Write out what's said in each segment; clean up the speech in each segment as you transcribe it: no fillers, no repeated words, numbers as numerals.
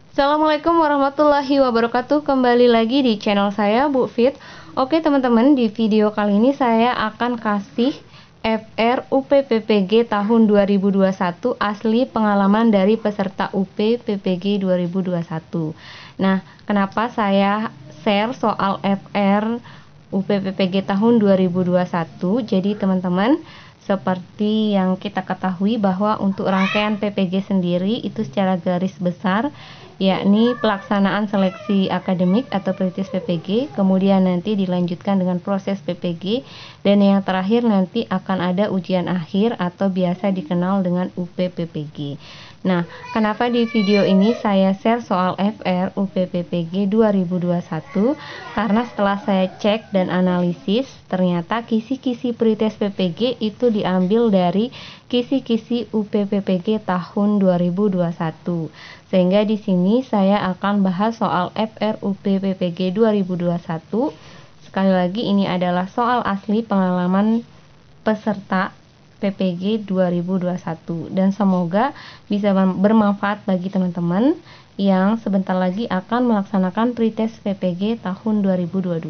Assalamualaikum warahmatullahi wabarakatuh. Kembali lagi di channel saya Bu Fit. Oke teman-teman, di video kali ini saya akan kasih FR UPPPG tahun 2021 asli pengalaman dari peserta UPPPG 2021. Nah, kenapa saya share soal FR UPPPG tahun 2021? Jadi teman-teman, seperti yang kita ketahui bahwa untuk rangkaian PPG sendiri itu secara garis besar yakni pelaksanaan seleksi akademik atau pre-tes PPG, kemudian nanti dilanjutkan dengan proses PPG, dan yang terakhir nanti akan ada ujian akhir atau biasa dikenal dengan UPPPG. Nah, kenapa di video ini saya share soal FR UPPPG 2021? Karena setelah saya cek dan analisis, ternyata kisi-kisi pre-tes PPG itu diambil dari kisi-kisi UPPPG tahun 2021. Sehingga di sini saya akan bahas soal FR UPPPG 2021. Sekali lagi, ini adalah soal asli pengalaman peserta PPG 2021 dan semoga bisa bermanfaat bagi teman-teman yang sebentar lagi akan melaksanakan pre-tes PPG tahun 2022.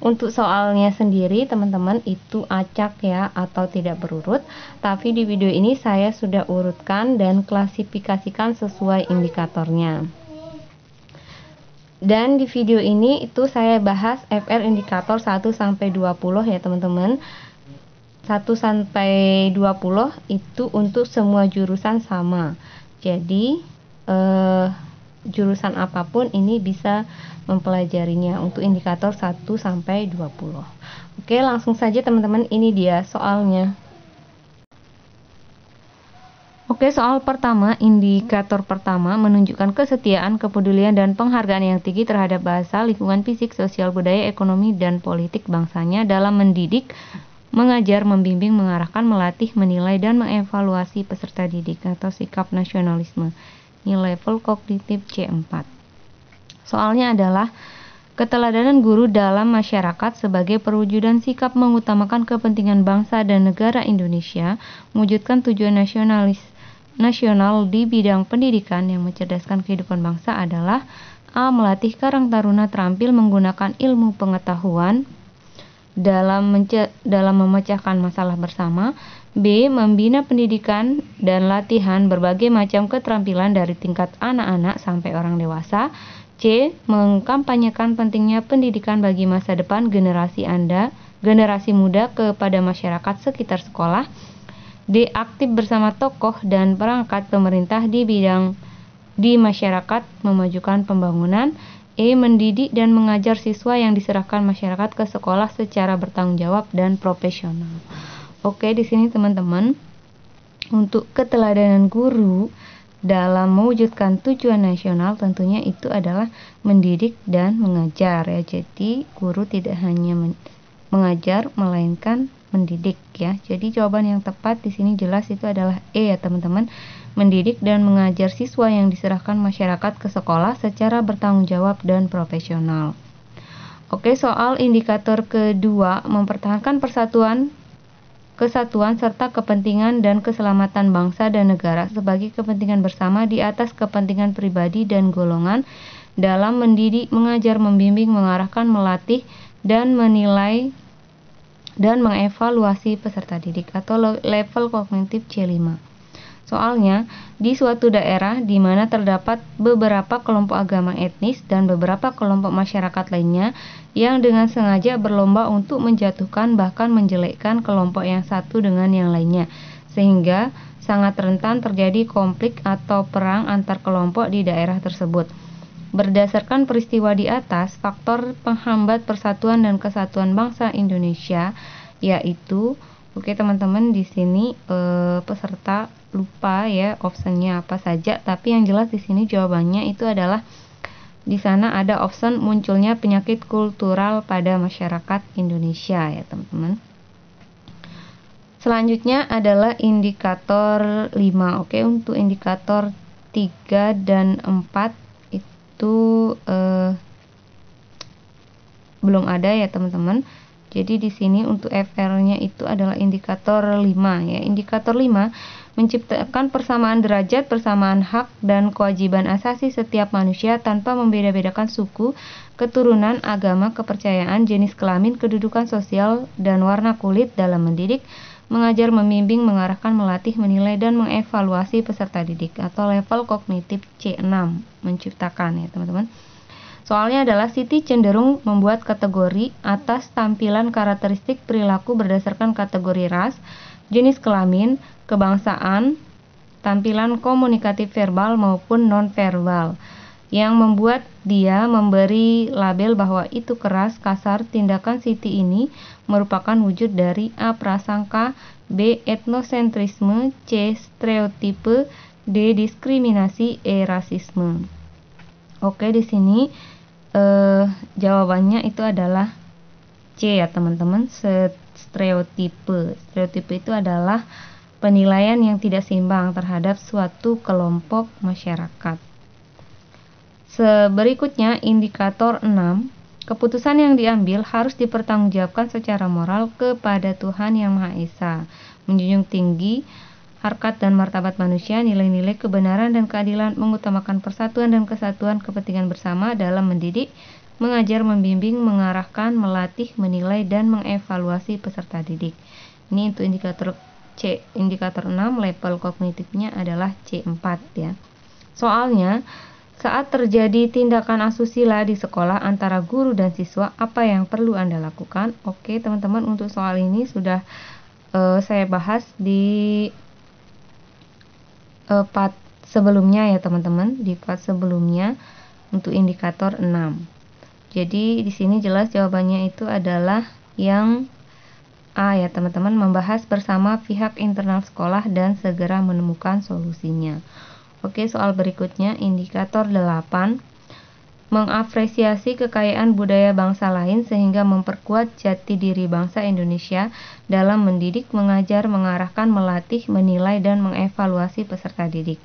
Untuk soalnya sendiri teman-teman itu acak ya atau tidak berurut, tapi di video ini saya sudah urutkan dan klasifikasikan sesuai indikatornya. Dan di video ini itu saya bahas FR indikator 1 sampai 20 ya teman-teman. 1 sampai 20 itu untuk semua jurusan sama. Jadi jurusan apapun ini bisa mempelajarinya untuk indikator 1 sampai 20. Oke, langsung saja teman-teman, ini dia soalnya. Oke, soal pertama, indikator pertama menunjukkan kesetiaan, kepedulian, dan penghargaan yang tinggi terhadap bahasa, lingkungan fisik, sosial, budaya, ekonomi, dan politik bangsanya dalam mendidik, mengajar, membimbing, mengarahkan, melatih, menilai, dan mengevaluasi peserta didik atau sikap nasionalisme. Ini level kognitif C4. Soalnya adalah keteladanan guru dalam masyarakat sebagai perwujudan sikap mengutamakan kepentingan bangsa dan negara Indonesia, mewujudkan tujuan nasional di bidang pendidikan yang mencerdaskan kehidupan bangsa adalah A. Melatih karang taruna terampil menggunakan ilmu pengetahuan dalam memecahkan masalah bersama. B. Membina pendidikan dan latihan berbagai macam keterampilan dari tingkat anak-anak sampai orang dewasa. C. Mengkampanyekan pentingnya pendidikan bagi masa depan generasi muda kepada masyarakat sekitar sekolah. D. Aktif bersama tokoh dan perangkat pemerintah di masyarakat memajukan pembangunan. E. Mendidik dan mengajar siswa yang diserahkan masyarakat ke sekolah secara bertanggung jawab dan profesional. Oke, di sini teman-teman, untuk keteladanan guru dalam mewujudkan tujuan nasional tentunya itu adalah mendidik dan mengajar ya. Jadi guru tidak hanya mengajar melainkan mendidik ya. Jadi jawaban yang tepat di sini jelas itu adalah E ya teman-teman. Mendidik dan mengajar siswa yang diserahkan masyarakat ke sekolah secara bertanggung jawab dan profesional. Oke, soal indikator kedua, mempertahankan kesatuan serta kepentingan dan keselamatan bangsa dan negara sebagai kepentingan bersama di atas kepentingan pribadi dan golongan dalam mendidik, mengajar, membimbing, mengarahkan, melatih, dan menilai dan mengevaluasi peserta didik atau level kognitif C5. Soalnya, di suatu daerah di mana terdapat beberapa kelompok agama etnis dan beberapa kelompok masyarakat lainnya yang dengan sengaja berlomba untuk menjatuhkan bahkan menjelekkan kelompok yang satu dengan yang lainnya, sehingga sangat rentan terjadi konflik atau perang antar kelompok di daerah tersebut. Berdasarkan peristiwa di atas, faktor penghambat persatuan dan kesatuan bangsa Indonesia yaitu, oke teman-teman, di sini peserta lupa ya optionnya apa saja, tapi yang jelas di sini jawabannya itu adalah di sana ada option munculnya penyakit kultural pada masyarakat Indonesia ya teman-teman. Selanjutnya adalah indikator 5. Oke, untuk indikator 3 dan 4 itu belum ada ya teman-teman. Jadi di sini untuk FR-nya itu adalah indikator 5 ya. Indikator 5 menciptakan persamaan derajat, persamaan hak dan kewajiban asasi setiap manusia tanpa membeda-bedakan suku, keturunan, agama, kepercayaan, jenis kelamin, kedudukan sosial, dan warna kulit dalam mendidik, mengajar, membimbing, mengarahkan, melatih, menilai, dan mengevaluasi peserta didik atau level kognitif C6 menciptakan ya teman-teman. Soalnya adalah Siti cenderung membuat kategori atas tampilan karakteristik perilaku berdasarkan kategori ras, jenis kelamin, kebangsaan, tampilan komunikatif verbal maupun non-verbal, yang membuat dia memberi label bahwa itu keras, kasar. Tindakan Siti ini merupakan wujud dari A. Prasangka, B. Etnosentrisme, C. Stereotipe, D. Diskriminasi, E. Rasisme. Oke, di sini jawabannya itu adalah C ya teman-teman, stereotipe. Stereotipe itu adalah penilaian yang tidak seimbang terhadap suatu kelompok masyarakat. Berikutnya indikator 6. Keputusan yang diambil harus dipertanggungjawabkan secara moral kepada Tuhan Yang Maha Esa, menjunjung tinggi harkat dan martabat manusia, nilai-nilai kebenaran dan keadilan, mengutamakan persatuan dan kesatuan kepentingan bersama dalam mendidik, mengajar, membimbing, mengarahkan, melatih, menilai, dan mengevaluasi peserta didik. Ini untuk indikator C. Indikator 6 level kognitifnya adalah C4 ya. Soalnya, saat terjadi tindakan asusila di sekolah antara guru dan siswa, apa yang perlu Anda lakukan? Oke teman-teman, untuk soal ini sudah saya bahas di part sebelumnya ya teman-teman, di part sebelumnya untuk indikator 6. Jadi di sini jelas jawabannya itu adalah yang A ya teman-teman, membahas bersama pihak internal sekolah dan segera menemukan solusinya. Oke, soal berikutnya indikator 8. Mengapresiasi kekayaan budaya bangsa lain sehingga memperkuat jati diri bangsa Indonesia dalam mendidik, mengajar, mengarahkan, melatih, menilai, dan mengevaluasi peserta didik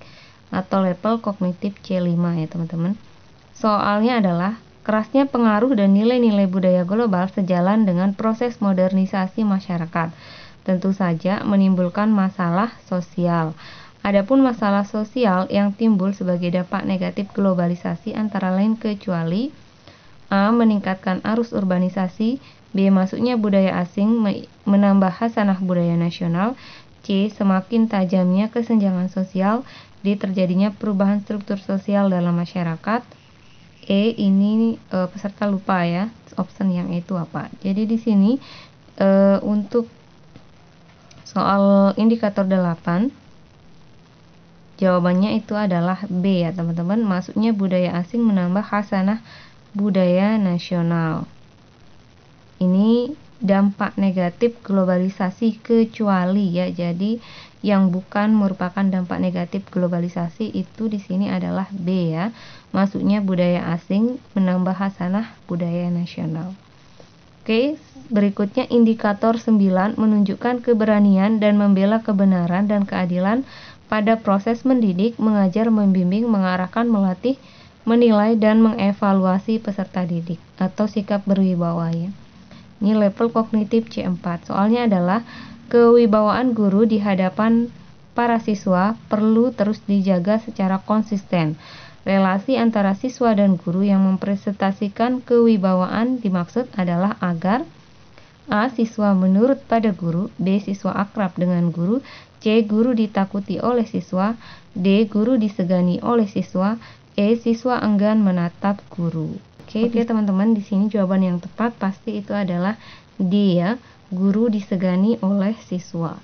atau level kognitif C5 ya teman-teman. Soalnya adalah kerasnya pengaruh dan nilai-nilai budaya global sejalan dengan proses modernisasi masyarakat, tentu saja menimbulkan masalah sosial. Adapun masalah sosial yang timbul sebagai dampak negatif globalisasi antara lain kecuali A. Meningkatkan arus urbanisasi, B. Masuknya budaya asing menambah khasanah budaya nasional, C. Semakin tajamnya kesenjangan sosial, D. Terjadinya perubahan struktur sosial dalam masyarakat, E. Ini peserta lupa ya, option yang itu apa. Jadi di sini untuk soal indikator 8 jawabannya itu adalah B ya teman-teman. Masuknya budaya asing menambah khasanah budaya nasional. Ini dampak negatif globalisasi kecuali ya. Jadi yang bukan merupakan dampak negatif globalisasi itu di sini adalah B ya. Masuknya budaya asing menambah khasanah budaya nasional. Oke, berikutnya indikator 9 menunjukkan keberanian dan membela kebenaran dan keadilan pada proses mendidik, mengajar, membimbing, mengarahkan, melatih, menilai, dan mengevaluasi peserta didik atau sikap berwibawa ya. Ini level kognitif C4. Soalnya adalah kewibawaan guru di hadapan para siswa perlu terus dijaga secara konsisten. Relasi antara siswa dan guru yang mempresentasikan kewibawaan dimaksud adalah agar A. Siswa menurut pada guru, B. Siswa akrab dengan guru, C. Guru ditakuti oleh siswa, D. Guru disegani oleh siswa, E. Siswa enggan menatap guru. Oke, teman-teman, di sini jawaban yang tepat pasti itu adalah D ya, guru disegani oleh siswa.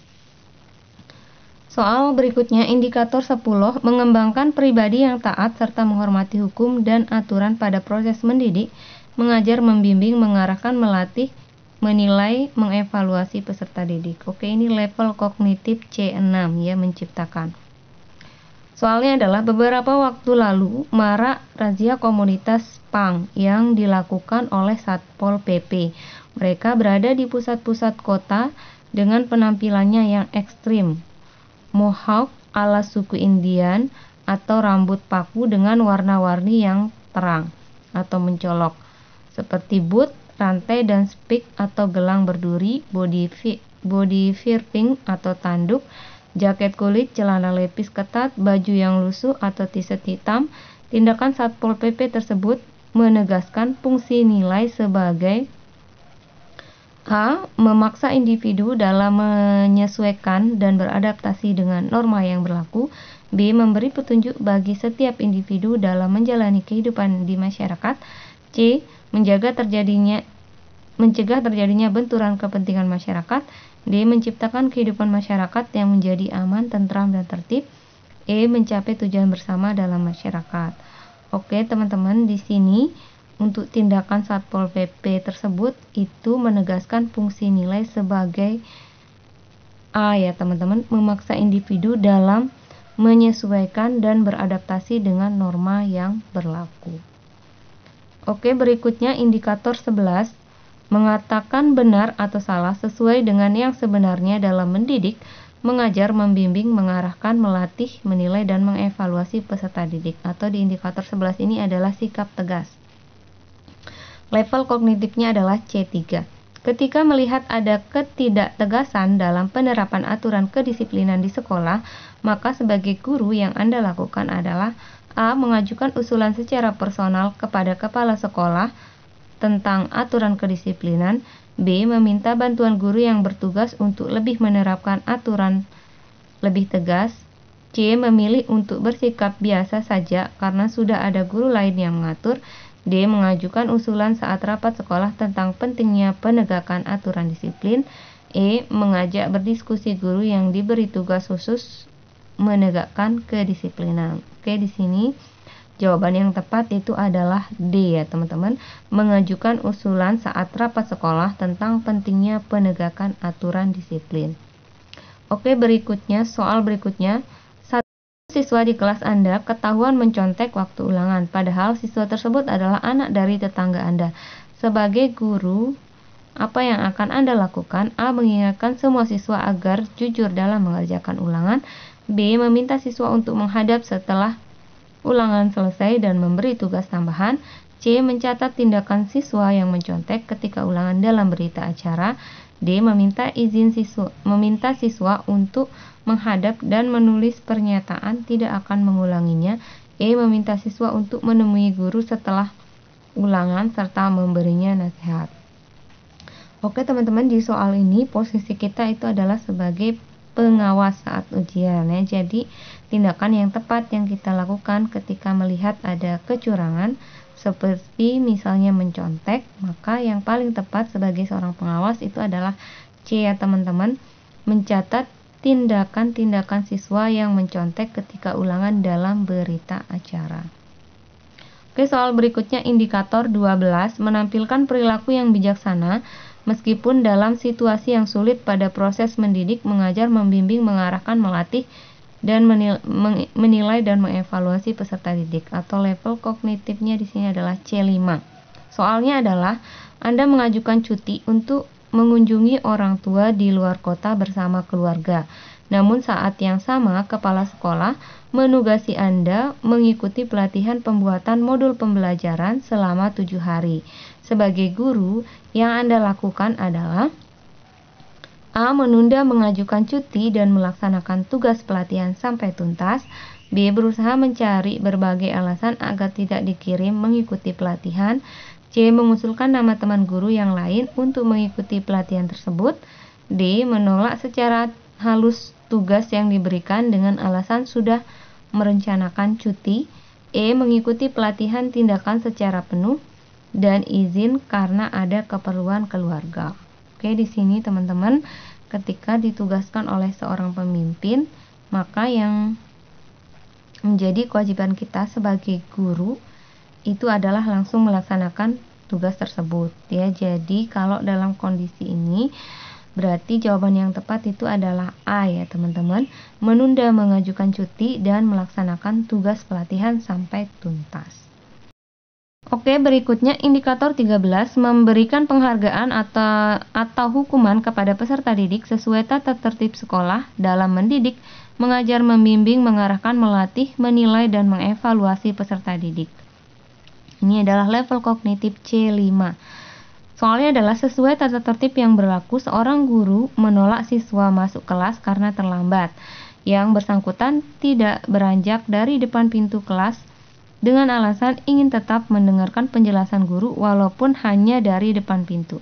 Soal berikutnya indikator 10, mengembangkan pribadi yang taat serta menghormati hukum dan aturan pada proses mendidik, mengajar, membimbing, mengarahkan, melatih, menilai, mengevaluasi peserta didik. Oke, ini level kognitif C6 ya, menciptakan. Soalnya adalah beberapa waktu lalu marak razia komunitas punk yang dilakukan oleh Satpol PP. Mereka berada di pusat-pusat kota dengan penampilannya yang ekstrim. Mohawk ala suku Indian atau rambut paku dengan warna-warni yang terang atau mencolok seperti boot, rantai dan spik atau gelang berduri, body firping atau tanduk, jaket kulit, celana lepis ketat, baju yang lusuh atau t-shirt hitam. Tindakan Satpol PP tersebut menegaskan fungsi nilai sebagai A. Memaksa individu dalam menyesuaikan dan beradaptasi dengan norma yang berlaku. B. Memberi petunjuk bagi setiap individu dalam menjalani kehidupan di masyarakat. C. Mencegah terjadinya benturan kepentingan masyarakat. D. Menciptakan kehidupan masyarakat yang menjadi aman, tentram, dan tertib. E. Mencapai tujuan bersama dalam masyarakat. Oke teman-teman, di sini untuk tindakan Satpol PP tersebut itu menegaskan fungsi nilai sebagai A ya teman-teman, memaksa individu dalam menyesuaikan dan beradaptasi dengan norma yang berlaku. Oke, berikutnya indikator 11 mengatakan benar atau salah sesuai dengan yang sebenarnya dalam mendidik, mengajar, membimbing, mengarahkan, melatih, menilai, dan mengevaluasi peserta didik. Atau di indikator 11 ini adalah sikap tegas. Level kognitifnya adalah C3. Ketika melihat ada ketidaktegasan dalam penerapan aturan kedisiplinan di sekolah, maka sebagai guru yang Anda lakukan adalah A. Mengajukan usulan secara personal kepada kepala sekolah tentang aturan kedisiplinan. B. Meminta bantuan guru yang bertugas untuk lebih menerapkan aturan lebih tegas. C. Memilih untuk bersikap biasa saja karena sudah ada guru lain yang mengatur. D. Mengajukan usulan saat rapat sekolah tentang pentingnya penegakan aturan disiplin. E. Mengajak berdiskusi guru yang diberi tugas khusus menegakkan kedisiplinan. Oke, di sini jawaban yang tepat itu adalah D ya teman-teman. Mengajukan usulan saat rapat sekolah tentang pentingnya penegakan aturan disiplin. Oke, berikutnya, soal berikutnya. Siswa di kelas Anda ketahuan mencontek waktu ulangan, padahal siswa tersebut adalah anak dari tetangga Anda. Sebagai guru, apa yang akan Anda lakukan? A. Mengingatkan semua siswa agar jujur dalam mengerjakan ulangan. B. Meminta siswa untuk menghadap setelah ulangan selesai dan memberi tugas tambahan. C. Mencatat tindakan siswa yang mencontek ketika ulangan dalam berita acara. D. Meminta siswa untuk menghadap dan menulis pernyataan tidak akan mengulanginya. E. Meminta siswa untuk menemui guru setelah ulangan serta memberinya nasihat. Oke teman-teman, di soal ini posisi kita itu adalah sebagai pengawas saat ujian ya. Jadi tindakan yang tepat yang kita lakukan ketika melihat ada kecurangan seperti misalnya mencontek, maka yang paling tepat sebagai seorang pengawas itu adalah C ya teman-teman, mencatat tindakan-tindakan siswa yang mencontek ketika ulangan dalam berita acara. Oke, soal berikutnya indikator 12 menampilkan perilaku yang bijaksana meskipun dalam situasi yang sulit pada proses mendidik, mengajar, membimbing, mengarahkan, melatih, dan menilai dan mengevaluasi peserta didik. Atau level kognitifnya di sini adalah C5. Soalnya adalah Anda mengajukan cuti untuk mengunjungi orang tua di luar kota bersama keluarga. Namun saat yang sama, kepala sekolah menugasi Anda mengikuti pelatihan pembuatan modul pembelajaran selama 7 hari. Sebagai guru, yang Anda lakukan adalah A. Menunda mengajukan cuti dan melaksanakan tugas pelatihan sampai tuntas. B. Berusaha mencari berbagai alasan agar tidak dikirim mengikuti pelatihan. C. Mengusulkan nama teman guru yang lain untuk mengikuti pelatihan tersebut. D. Menolak secara halus tugas yang diberikan dengan alasan sudah merencanakan cuti. E. Mengikuti pelatihan tindakan secara penuh dan izin karena ada keperluan keluarga. Oke, di sini teman-teman, ketika ditugaskan oleh seorang pemimpin, maka yang menjadi kewajiban kita sebagai guru itu adalah langsung melaksanakan tugas tersebut ya. Jadi kalau dalam kondisi ini berarti jawaban yang tepat itu adalah A ya teman-teman, menunda mengajukan cuti dan melaksanakan tugas pelatihan sampai tuntas. Oke, berikutnya indikator 13 memberikan penghargaan atau hukuman kepada peserta didik sesuai tata tertib sekolah dalam mendidik, mengajar, membimbing, mengarahkan, melatih, menilai, dan mengevaluasi peserta didik. Ini adalah level kognitif C5. Soalnya adalah sesuai tata tertib yang berlaku, seorang guru menolak siswa masuk kelas karena terlambat. Yang bersangkutan tidak beranjak dari depan pintu kelas dengan alasan ingin tetap mendengarkan penjelasan guru walaupun hanya dari depan pintu.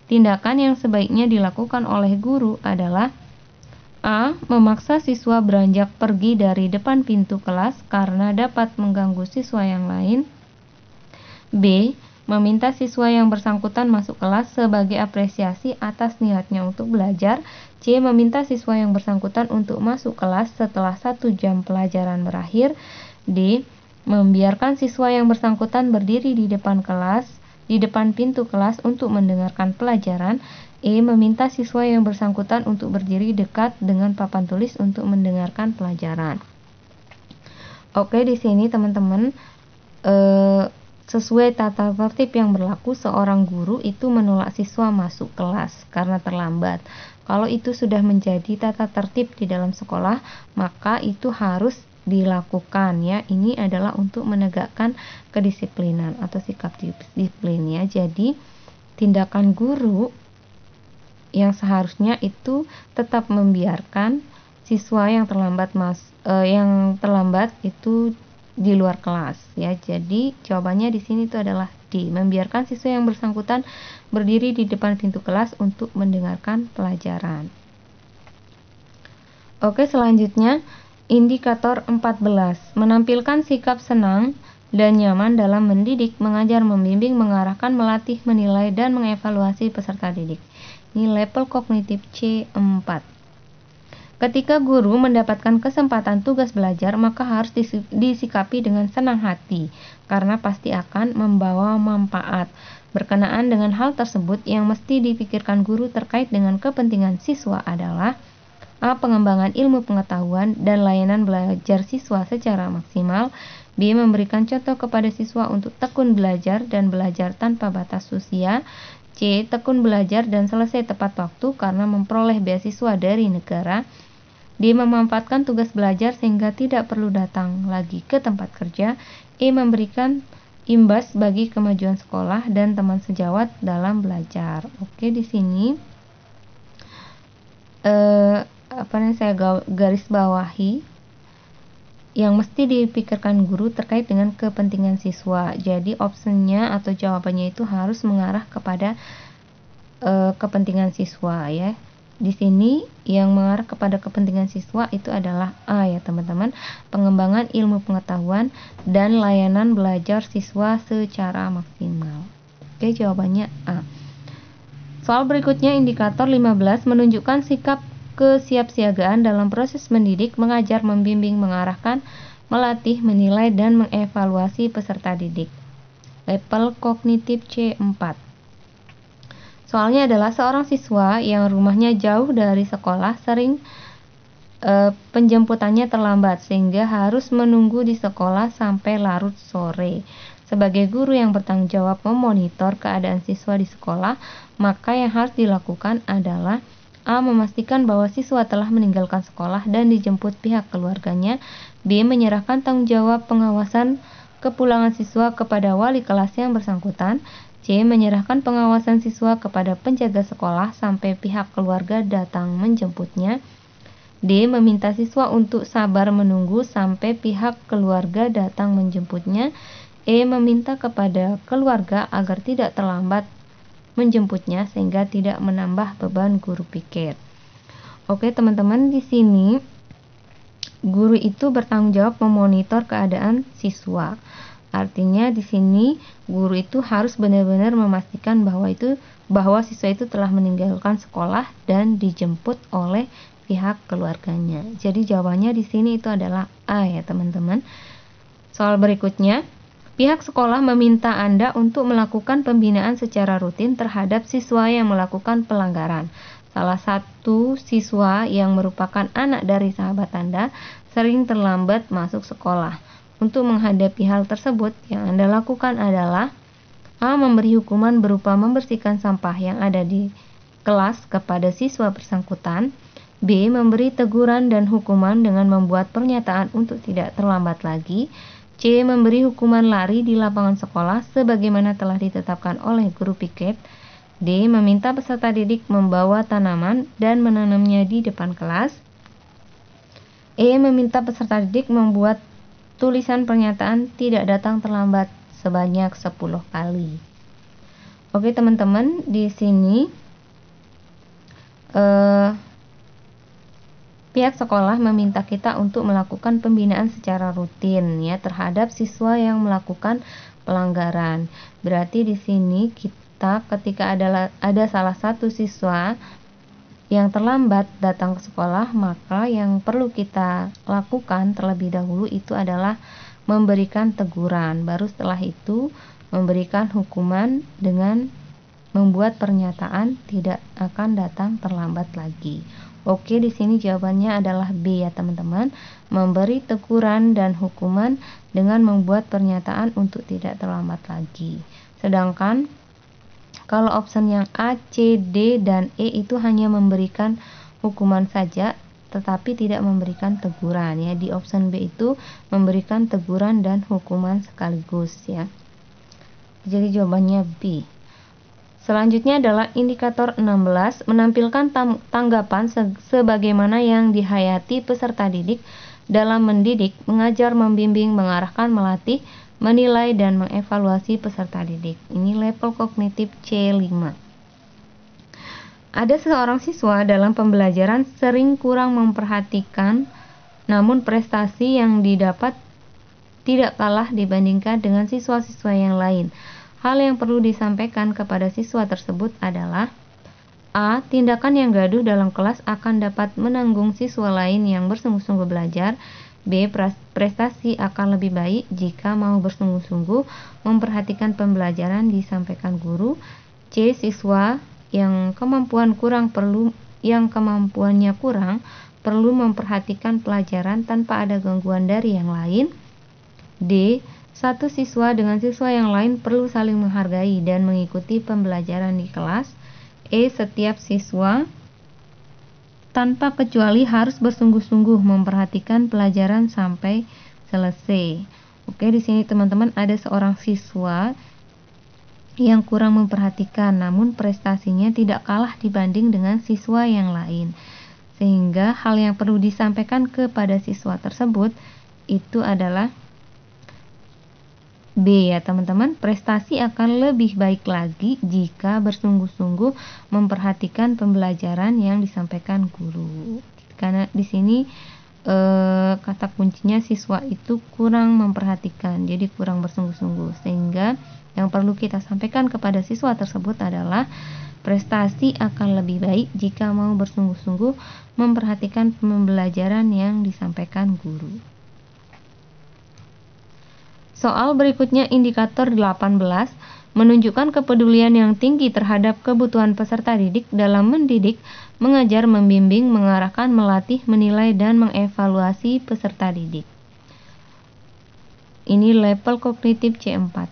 Tindakan yang sebaiknya dilakukan oleh guru adalah A. Memaksa siswa beranjak pergi dari depan pintu kelas karena dapat mengganggu siswa yang lain. B. Meminta siswa yang bersangkutan masuk kelas sebagai apresiasi atas niatnya untuk belajar. C. Meminta siswa yang bersangkutan untuk masuk kelas setelah 1 jam pelajaran berakhir. D. Membiarkan siswa yang bersangkutan berdiri di depan pintu kelas untuk mendengarkan pelajaran. E. Meminta siswa yang bersangkutan untuk berdiri dekat dengan papan tulis untuk mendengarkan pelajaran. Oke, di sini teman-teman sesuai tata tertib yang berlaku, seorang guru itu menolak siswa masuk kelas karena terlambat. Kalau itu sudah menjadi tata tertib di dalam sekolah, maka itu harus dilakukan ya. Ini adalah untuk menegakkan kedisiplinan atau sikap disiplin ya. Jadi tindakan guru yang seharusnya itu tetap membiarkan siswa yang terlambat itu di luar kelas ya. Jadi jawabannya di sini itu adalah D. Membiarkan siswa yang bersangkutan berdiri di depan pintu kelas untuk mendengarkan pelajaran. Oke, selanjutnya indikator 14. Menampilkan sikap senang dan nyaman dalam mendidik, mengajar, membimbing, mengarahkan, melatih, menilai, dan mengevaluasi peserta didik. Ini level kognitif C4. Ketika guru mendapatkan kesempatan tugas belajar, maka harus disikapi dengan senang hati, karena pasti akan membawa manfaat. Berkenaan dengan hal tersebut, yang mesti dipikirkan guru terkait dengan kepentingan siswa adalah A. Pengembangan ilmu pengetahuan dan layanan belajar siswa secara maksimal. B. Memberikan contoh kepada siswa untuk tekun belajar dan belajar tanpa batas usia. C. Tekun belajar dan selesai tepat waktu karena memperoleh beasiswa dari negara. D. Memanfaatkan tugas belajar sehingga tidak perlu datang lagi ke tempat kerja. E. Memberikan imbas bagi kemajuan sekolah dan teman sejawat dalam belajar. Oke, di sini saya garis bawahi yang mesti dipikirkan guru terkait dengan kepentingan siswa. Jadi opsinya atau jawabannya itu harus mengarah kepada kepentingan siswa ya. Di sini yang mengarah kepada kepentingan siswa itu adalah A ya teman-teman, pengembangan ilmu pengetahuan dan layanan belajar siswa secara maksimal. Oke, jawabannya A. Soal berikutnya, indikator 15 menunjukkan sikap kesiapsiagaan dalam proses mendidik, mengajar, membimbing, mengarahkan, melatih, menilai, dan mengevaluasi peserta didik. Level kognitif C4. Soalnya adalah seorang siswa yang rumahnya jauh dari sekolah, sering penjemputannya terlambat sehingga harus menunggu di sekolah sampai larut sore. Sebagai guru yang bertanggung jawab memonitor keadaan siswa di sekolah, maka yang harus dilakukan adalah A. Memastikan bahwa siswa telah meninggalkan sekolah dan dijemput pihak keluarganya. B. Menyerahkan tanggung jawab pengawasan kepulangan siswa kepada wali kelas yang bersangkutan. C. Menyerahkan pengawasan siswa kepada penjaga sekolah sampai pihak keluarga datang menjemputnya. D. Meminta siswa untuk sabar menunggu sampai pihak keluarga datang menjemputnya. E. Meminta kepada keluarga agar tidak terlambat menjemputnya sehingga tidak menambah beban guru piket. Oke teman-teman, di sini guru itu bertanggung jawab memonitor keadaan siswa. Artinya di sini guru itu harus benar-benar memastikan bahwa siswa itu telah meninggalkan sekolah dan dijemput oleh pihak keluarganya. Jadi jawabannya di sini itu adalah A ya teman-teman. Soal berikutnya, pihak sekolah meminta Anda untuk melakukan pembinaan secara rutin terhadap siswa yang melakukan pelanggaran. Salah satu siswa yang merupakan anak dari sahabat Anda sering terlambat masuk sekolah. Untuk menghadapi hal tersebut, yang Anda lakukan adalah A. Memberi hukuman berupa membersihkan sampah yang ada di kelas kepada siswa bersangkutan. B. Memberi teguran dan hukuman dengan membuat pernyataan untuk tidak terlambat lagi. C. Memberi hukuman lari di lapangan sekolah sebagaimana telah ditetapkan oleh guru piket. D. Meminta peserta didik membawa tanaman dan menanamnya di depan kelas. E. Meminta peserta didik membuat tulisan pernyataan tidak datang terlambat sebanyak 10 kali. Oke teman-teman, di sini pihak sekolah meminta kita untuk melakukan pembinaan secara rutin ya terhadap siswa yang melakukan pelanggaran. Berarti di sini kita ketika ada salah satu siswa yang terlambat datang ke sekolah, maka yang perlu kita lakukan terlebih dahulu itu adalah memberikan teguran. Baru setelah itu memberikan hukuman dengan membuat pernyataan tidak akan datang terlambat lagi. Oke, di sini jawabannya adalah B ya teman-teman. Memberi teguran dan hukuman dengan membuat pernyataan untuk tidak terlambat lagi. Sedangkan kalau option yang A, C, D, dan E itu hanya memberikan hukuman saja tetapi tidak memberikan teguran ya. Di option B itu memberikan teguran dan hukuman sekaligus ya. Jadi jawabannya B. Selanjutnya adalah indikator 16, menampilkan tanggapan sebagaimana yang dihayati peserta didik dalam mendidik, mengajar, membimbing, mengarahkan, melatih, menilai, dan mengevaluasi peserta didik. Ini level kognitif C5. Ada seorang siswa dalam pembelajaran sering kurang memperhatikan, namun prestasi yang didapat tidak kalah dibandingkan dengan siswa-siswa yang lain. Hal yang perlu disampaikan kepada siswa tersebut adalah A. Tindakan yang gaduh dalam kelas akan dapat menanggung siswa lain yang bersungguh-sungguh belajar. B. Prestasi akan lebih baik jika mau bersungguh-sungguh memperhatikan pembelajaran disampaikan guru. C. Siswa yang kemampuannya kurang perlu memperhatikan pelajaran tanpa ada gangguan dari yang lain. D. Satu siswa dengan siswa yang lain perlu saling menghargai dan mengikuti pembelajaran di kelas. E. Setiap siswa tanpa kecuali harus bersungguh-sungguh memperhatikan pelajaran sampai selesai. Oke, di sini teman-teman ada seorang siswa yang kurang memperhatikan, namun prestasinya tidak kalah dibanding dengan siswa yang lain. Sehingga hal yang perlu disampaikan kepada siswa tersebut itu adalah B ya teman-teman, prestasi akan lebih baik lagi jika bersungguh-sungguh memperhatikan pembelajaran yang disampaikan guru. Karena di sini kata kuncinya siswa itu kurang memperhatikan, jadi kurang bersungguh-sungguh. Sehingga yang perlu kita sampaikan kepada siswa tersebut adalah prestasi akan lebih baik jika mau bersungguh-sungguh memperhatikan pembelajaran yang disampaikan guru. Soal berikutnya indikator 18 menunjukkan kepedulian yang tinggi terhadap kebutuhan peserta didik dalam mendidik, mengajar, membimbing, mengarahkan, melatih, menilai, dan mengevaluasi peserta didik. Ini level kognitif C4.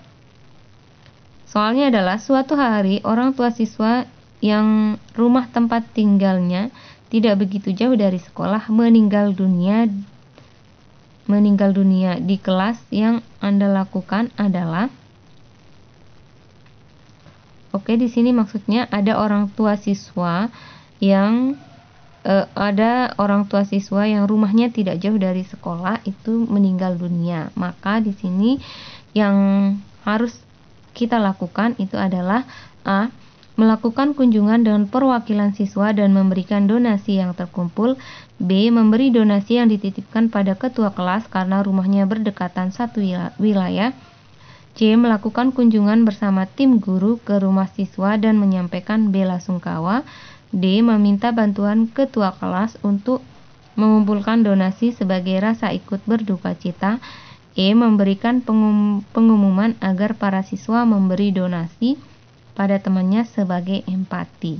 Soalnya adalah suatu hari orang tua siswa yang rumah tempat tinggalnya tidak begitu jauh dari sekolah meninggal dunia di kelas. Yang Anda lakukan adalah di sini maksudnya ada orang tua siswa yang rumahnya tidak jauh dari sekolah itu meninggal dunia. Maka di sini yang harus kita lakukan itu adalah A. Melakukan kunjungan dengan perwakilan siswa dan memberikan donasi yang terkumpul. B. Memberi donasi yang dititipkan pada ketua kelas karena rumahnya berdekatan satu wilayah. C. Melakukan kunjungan bersama tim guru ke rumah siswa dan menyampaikan bela sungkawa. D. Meminta bantuan ketua kelas untuk mengumpulkan donasi sebagai rasa ikut berduka cita. E. Memberikan pengumuman agar para siswa memberi donasi pada temannya sebagai empati.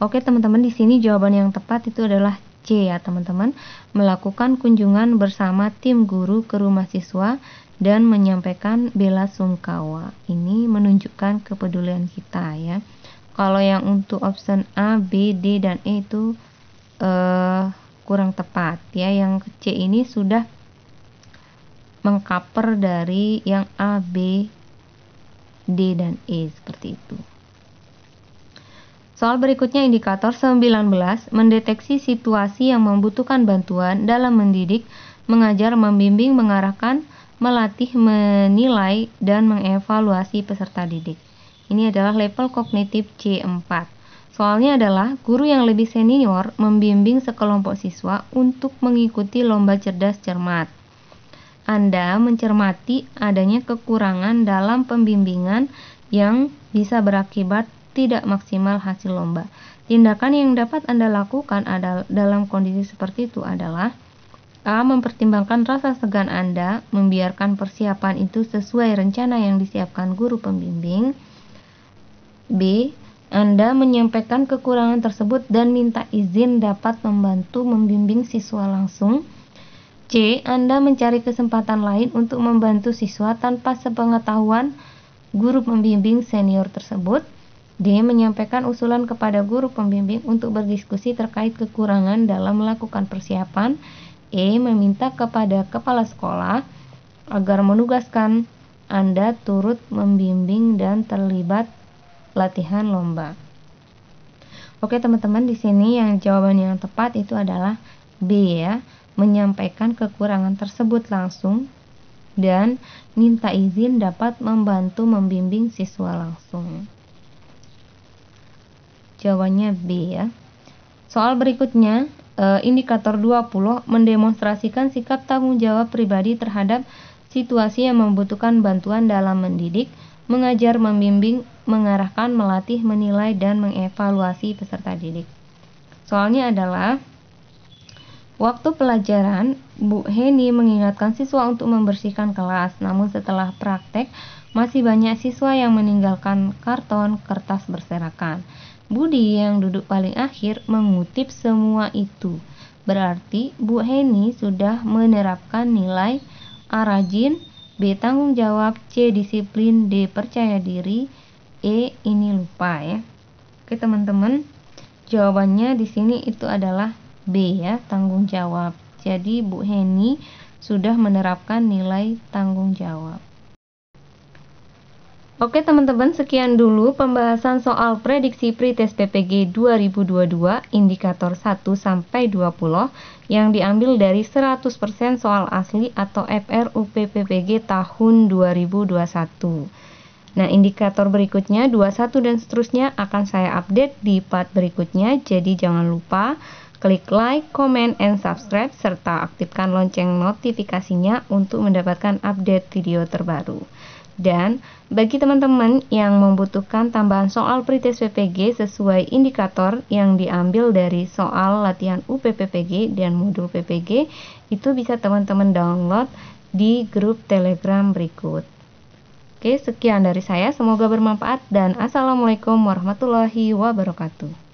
Oke teman-teman, di sini jawaban yang tepat itu adalah C ya teman-teman. Melakukan kunjungan bersama tim guru ke rumah siswa dan menyampaikan bela sungkawa. Ini menunjukkan kepedulian kita ya. Kalau yang untuk option A, B, D, dan E itu kurang tepat ya. Yang C ini sudah mengcover dari yang A, B, D, dan E seperti itu. Soal berikutnya indikator 19, mendeteksi situasi yang membutuhkan bantuan dalam mendidik, mengajar, membimbing, mengarahkan, melatih, menilai, dan mengevaluasi peserta didik. Ini adalah level kognitif C4. Soalnya adalah guru yang lebih senior membimbing sekelompok siswa untuk mengikuti lomba cerdas cermat. Anda mencermati adanya kekurangan dalam pembimbingan yang bisa berakibat tidak maksimal hasil lomba. Tindakan yang dapat Anda lakukan dalam kondisi seperti itu adalah A. Mempertimbangkan rasa segan Anda, membiarkan persiapan itu sesuai rencana yang disiapkan guru pembimbing. B. Anda menyampaikan kekurangan tersebut dan minta izin dapat membantu membimbing siswa langsung. C. Anda mencari kesempatan lain untuk membantu siswa tanpa sepengetahuan guru pembimbing senior tersebut. D. Menyampaikan usulan kepada guru pembimbing untuk berdiskusi terkait kekurangan dalam melakukan persiapan. E. Meminta kepada kepala sekolah agar menugaskan Anda turut membimbing dan terlibat latihan lomba. Oke teman-teman, di sini yang jawaban yang tepat itu adalah B ya, menyampaikan kekurangan tersebut langsung dan minta izin dapat membantu membimbing siswa langsung. Jawabannya B ya. Soal berikutnya, indikator 20 mendemonstrasikan sikap tanggung jawab pribadi terhadap situasi yang membutuhkan bantuan dalam mendidik, mengajar, membimbing, mengarahkan, melatih, menilai, dan mengevaluasi peserta didik. Soalnya adalah waktu pelajaran, Bu Heni mengingatkan siswa untuk membersihkan kelas, namun setelah praktek, masih banyak siswa yang meninggalkan karton, kertas berserakan. Budi yang duduk paling akhir mengutip semua itu. Berarti Bu Heni sudah menerapkan nilai A. Rajin, B. Tanggung jawab, C. Disiplin, D. Percaya diri, E. Ini lupa ya. Oke teman-teman, jawabannya di sini itu adalah B ya, tanggung jawab. Jadi Bu Heni sudah menerapkan nilai tanggung jawab. Oke teman-teman, sekian dulu pembahasan soal prediksi pretest PPG 2022 indikator 1 sampai 20 yang diambil dari 100% soal asli atau FR UPPPG tahun 2021. Nah, indikator berikutnya 21 dan seterusnya akan saya update di part berikutnya. Jadi jangan lupa klik like, comment, and subscribe serta aktifkan lonceng notifikasinya untuk mendapatkan update video terbaru. Dan bagi teman-teman yang membutuhkan tambahan soal pretest PPG sesuai indikator yang diambil dari soal latihan UPPPG dan modul PPG, itu bisa teman-teman download di grup Telegram berikut. Oke, sekian dari saya, semoga bermanfaat dan assalamualaikum warahmatullahi wabarakatuh.